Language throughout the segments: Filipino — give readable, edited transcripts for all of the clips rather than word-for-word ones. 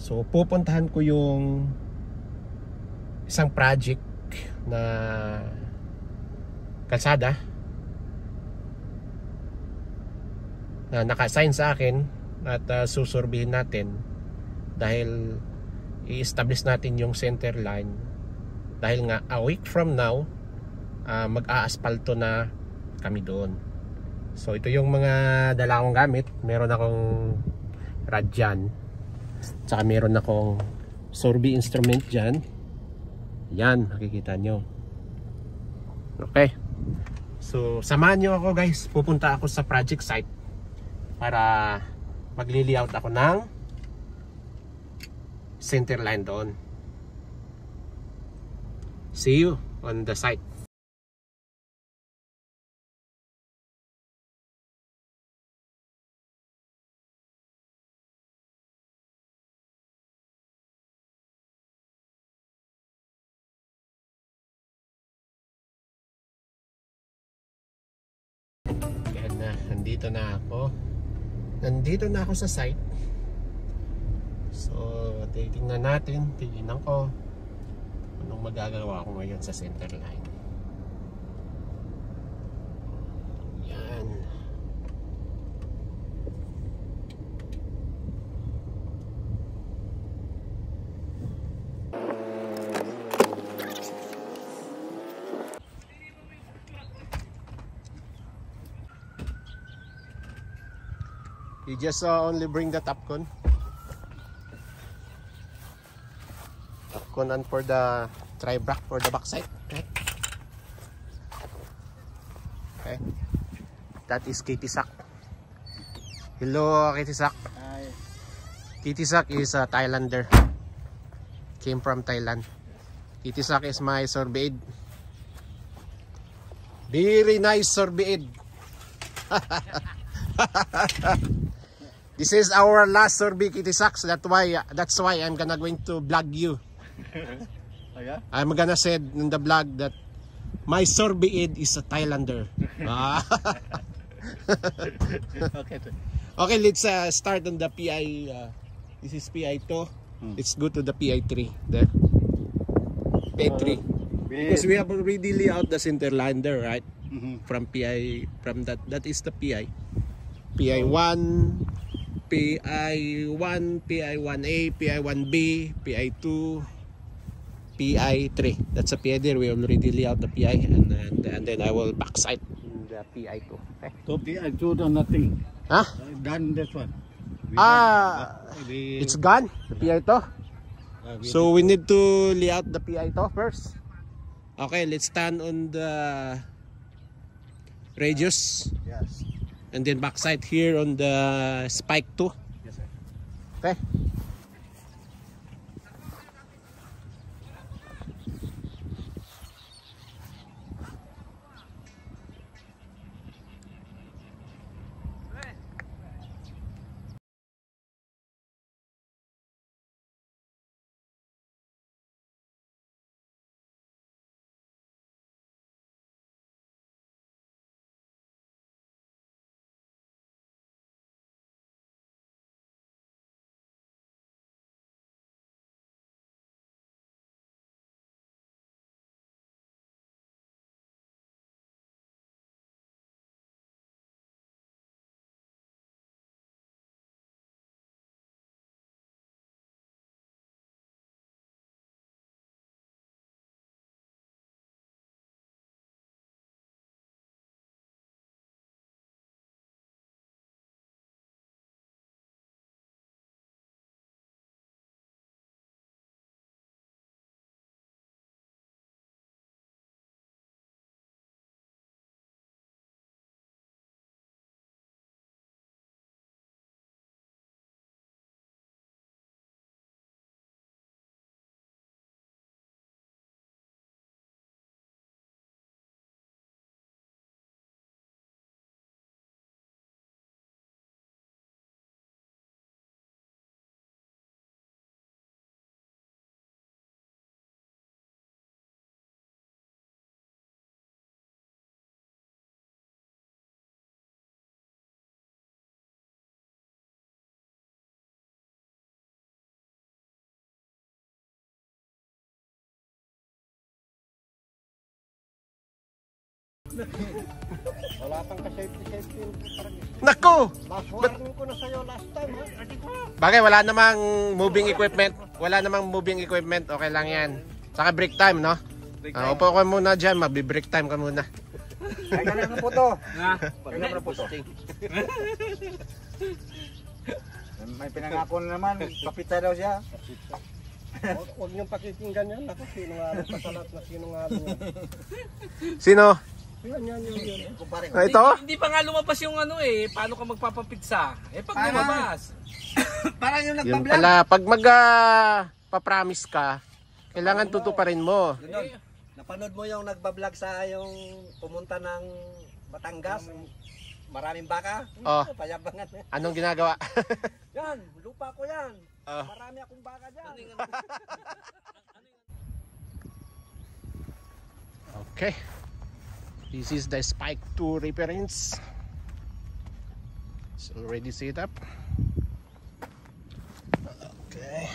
So pupuntahan ko yung isang project na kalsada na naka-assign sa akin at susurbihin natin dahil i-establish natin yung center line dahil nga a week from now mag-aaspalto na kami doon. So ito yung mga dala kong gamit. Meron akong rod dyan, tsaka meron akong survey instrument dyan. Yan, makikita nyo. Okay, so samahan nyo ako guys. Pupunta ako sa project site para magli-layout ako ng center line doon. See you on the site. Yan na, nandito na ako. Nandito na ako sa site. So, titingnan natin, titingnan ko anong magagawa ko ngayon sa center line. Yan. You just only bring the Topcon. Topcon and for the tri-brack for the backside. Okay. Okay. That is Kitty Sak. Hello, Kitty Sak. Hi. Kitty Sak is a Thailander. Came from Thailand. Kitty Sak is my survey aid. Very nice survey aid. This is our last survey, Kitty Saks. That's why I'm going to vlog you. Oh, yeah? I'm gonna say in the vlog that my survey aid is a Thailander. Okay. Okay, let's start on the PI. This is PI2. Let's go to the PI3. There. PI3. Because we have already laid out the center line there, right? From PI, from that is the PI. PI1, PI1, PI1A, PI1B, PI2, PI3. That's a PI there. We already lay out the PI, and then I will backside the PI2. Okay. So I do nothing. Huh? Done this one. It's gone. The PI2. So we need to lay out the PI2 first. Okay, let's stand on the radius. Yes. And then backside here on the spike 2. Yes, sir. Okay. Wala kang ka-safety. Nako! Last warning ko na sa'yo last time, ha? Bagay, wala namang moving equipment. Okay lang yan. Saka break time, no? Upo ka muna dyan, magbi-break time ka muna. Ay, ganun po to. Ganun po to. May pinangako na naman, papita daw siya. Huwag niyong pakikinggan yan. Ako, sinungaling pa sa lahat na sinungaling yan. Sino? Yan. Ito? Hindi pa nga lumabas yung ano eh. Paano ka magpapapitsa? Eh pag lumabas. Parang yung Yun pala, pag papromise ka, kailangan tutuparin mo. Napanood mo yung nagbablog sa yung pumunta ng Batangas, maraming baka? Oh. Payabangan. Anong ginagawa? Yan, lupa ko yan. Oh. Marami akong baka dyan. Okay. This is the Spike 2 reference. It's already set up. Okay.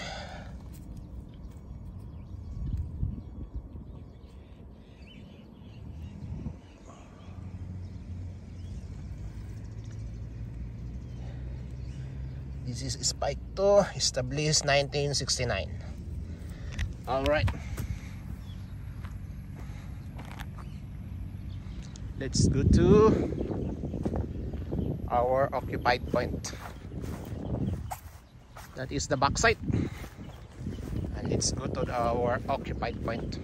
This is Spike 2, established 1969. All right. Let's go to our occupied point. That is the backside. And let's go to our occupied point.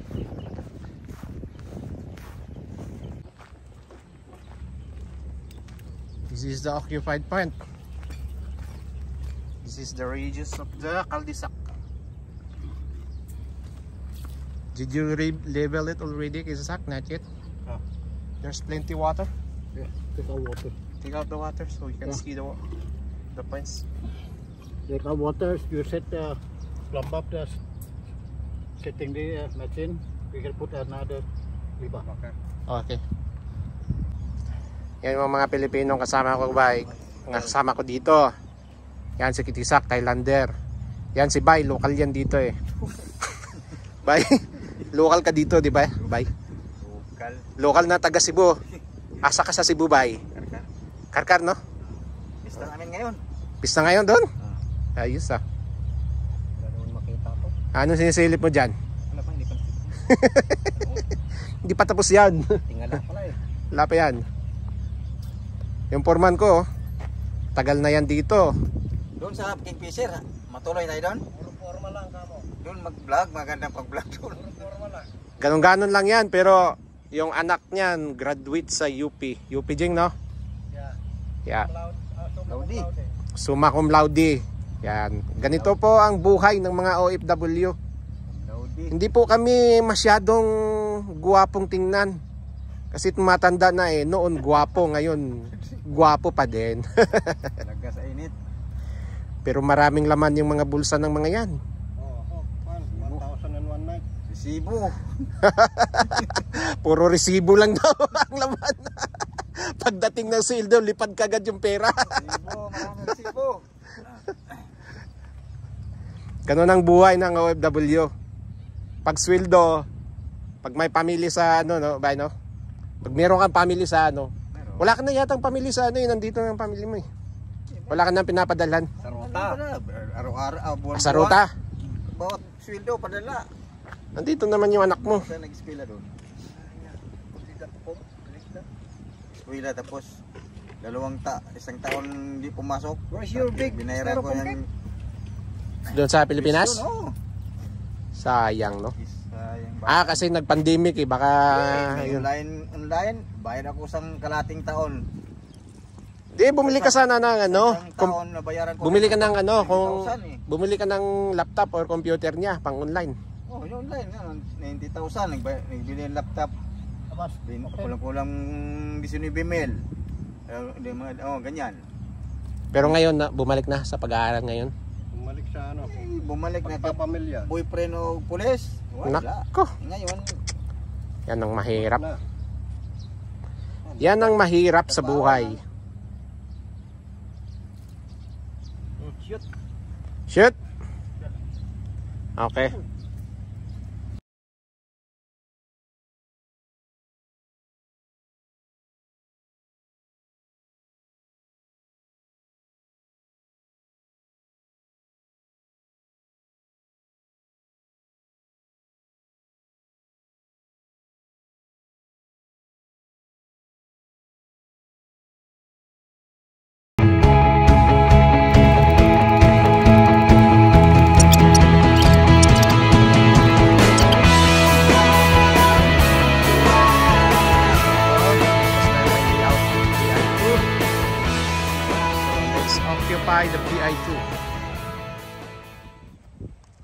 This is the occupied point. This is the radius of the cul-de-sac. Did you level it already, Kisasak? Not yet? Oh. There's plenty water. Yeah, take out water. Take out the water so you can see the points. Take out water, you set plumb up the setting the machine. We can put another lever. Okay. Yan yung mga Pilipinong kasama ko, Bay. Kasama ko dito. Yan si Kitisak, Thailander. Yan si Bay, local yan dito eh. Bay, local ka dito, di ba? Bay. Local na taga Cebu. Asa ka sa Cebu, Bay? Karkar, no? Pista namin ngayon. Pista ngayon doon? Ayos ah. Wala naman makita po. Ano sinisilip mo dyan? Wala pa, hindi pa. Hindi pa tapos yan. Tingala pala eh. Wala pa yan. Yung foreman ko, tagal na yan dito. Doon sa Kingfisher, matuloy tayo doon? Forma lang kamo. Doon mag-vlog, magandang pag-vlog doon. Forma lang. Ganon-ganon lang yan, pero yung anak niyan graduate sa UP. UP Jing, no? Yeah. Laudi. Summa cum laude. Yan. Ganito po ang buhay ng mga OFW. Laudi. Hindi po kami masyadong guwapong tingnan. Kasi tumatanda na eh. Noon guwapo, ngayon guwapo pa din. Talaga sa init. Pero maraming laman yung mga bulsa ng mga yan. Oh, 1,001 night. Resibo. Puro resibo lang daw ang laman. Pagdating ng sildo, lipad kagad yung pera. Resibo, maraming resibo. Ganun ang buhay ng OFW. Pag sweldo, pag may pamilya sa ano, no, ba, no? Pag meron kang pamilya sa ano, wala ka na yatang pamilya sa ano, nandito na ang pamilya mo eh. Wala ka nang pinapadalhan. Sa ruta. Araw-araw, buwan-buwan. Sa ruta. Bawat sweldo, padala. Nandito naman yung anak mo. Saan nag-eskwela doon? Eskwela tapos isang taon hindi pumasok. Where's your big? Binayaran ko yan. Doon sa Pilipinas? Oo. Sayang, no? Sayang. Kasi nag-pandemic eh. Baka yun. Online, bayad ako sang kalating taon. Di, bumili ka sana ng ano. Isang taon na bayaran ko. Bumili ka ng ano, kung 90,000 eh. bumili ka ng laptop or computer niya pang online. Oh, yung online nga, 90,000 nagbili ng laptop. Abas. Kulang-kulang 19,000. Ganyan. Pero ngayon na bumalik na sa pag-aaral ngayon. Bumalik sa ano. Bumalik na Pagpapamilya. boyfriend o pulis. Wala. Nako. Ngayon, Yan ang mahirap. Na. Yan ang mahirap sa buhay. shoot. Shoot. Okay.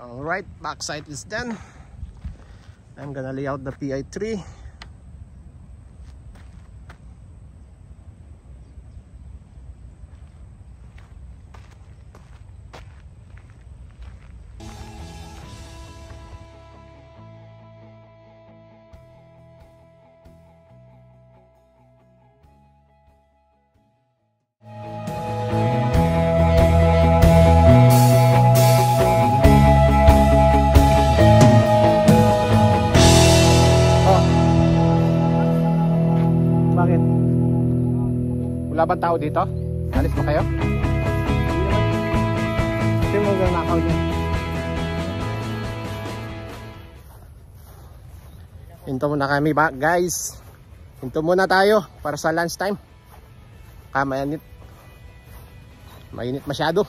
Alright, backside is done. I'm gonna lay out the PI3. Bakit? Wala bang tao dito? Alis ba kayo? Sino mo nakaw dyan? Hinto muna kami ba guys? Hinto muna tayo para sa lunch time. Mainit. Mainit masyado.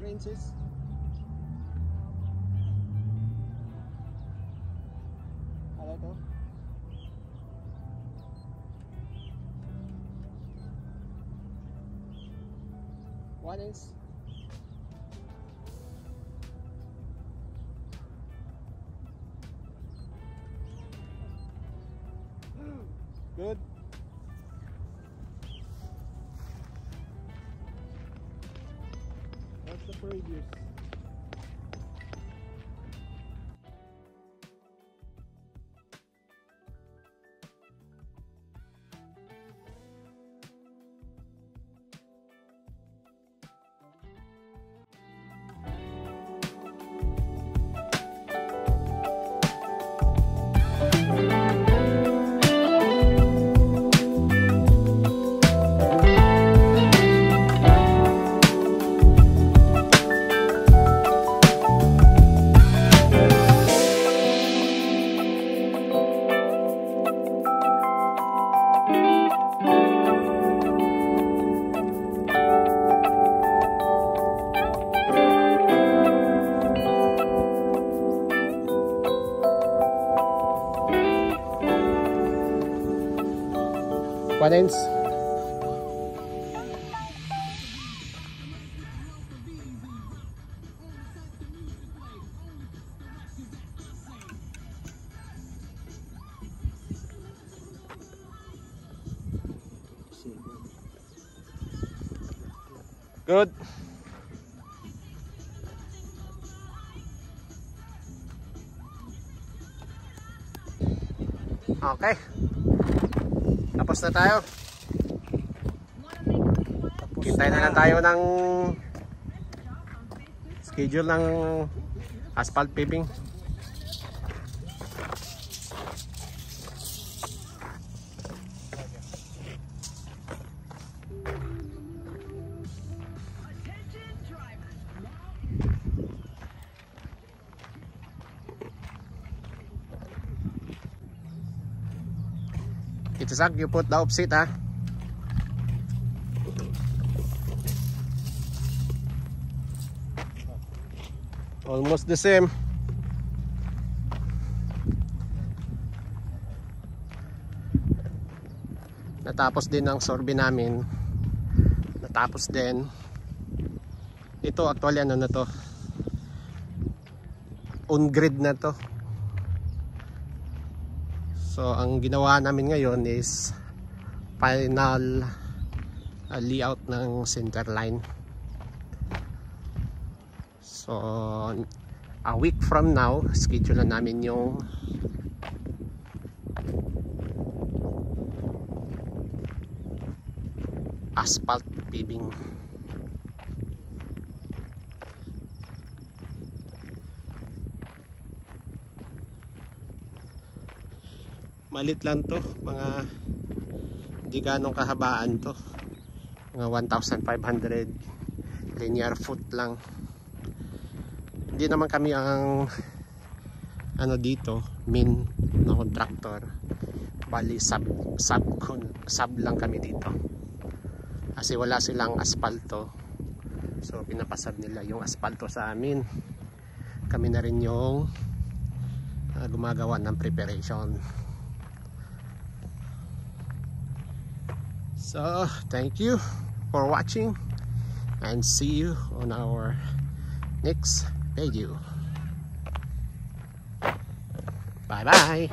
Inches. Ano to? One inch. Good. That's the previous. One inch. Good. Okay. Tapos na tayo. Hintayin na lang tayo ng schedule ng asphalt paving. Ito Zach, you put the offset ha. Almost the same. Natapos din ang survey namin. Natapos din. Ito actually ano na to, on grid na to. So ang ginawa namin ngayon is final layout ng center line. So a week from now schedule na namin yung asphalt paving. Malit lang to, mga hindi ganong kahabaan to, mga 1,500 linear foot lang. Hindi naman kami ang ano dito main na contractor, bali sub lang kami dito kasi wala silang aspalto, so pinapasab nila yung aspalto sa amin. Kami na rin yung gumagawa ng preparation. So, thank you for watching and see you on our next video. Bye bye.